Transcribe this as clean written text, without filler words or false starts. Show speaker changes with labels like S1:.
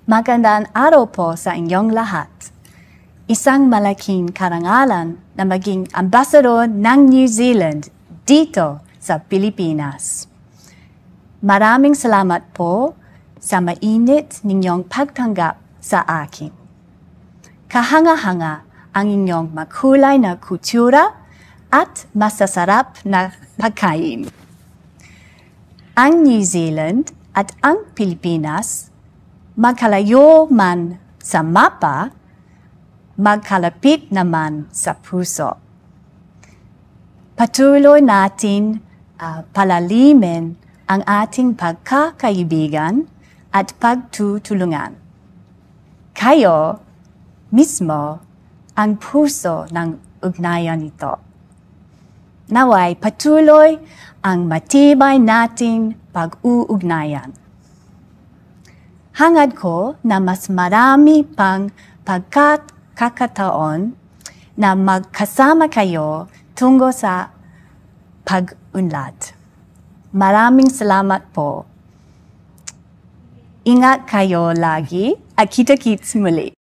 S1: Magandang araw po sa inyong lahat. Isang malaking karangalan na maging ambassador ng New Zealand dito sa Pilipinas. Maraming salamat po sa mainit ninyong pagtanggap sa akin. Kahanga-hanga ang inyong makulay na kultura at masasarap na pagkain. Ang New Zealand at ang Pilipinas magkalayo man sa mapa, magkalapit naman sa puso. Patuloy natin palalimin ang ating pagkakaibigan at pagtutulungan. Kayo mismo ang puso ng ugnayan ito. Naway patuloy ang matibay nating pag-uugnayan. Hangad ko na mas marami pang pagkakataon na magkasama kayo tungo sa pag-unlad. Maraming salamat po. Ingat kayo lagi at kita-kits muli.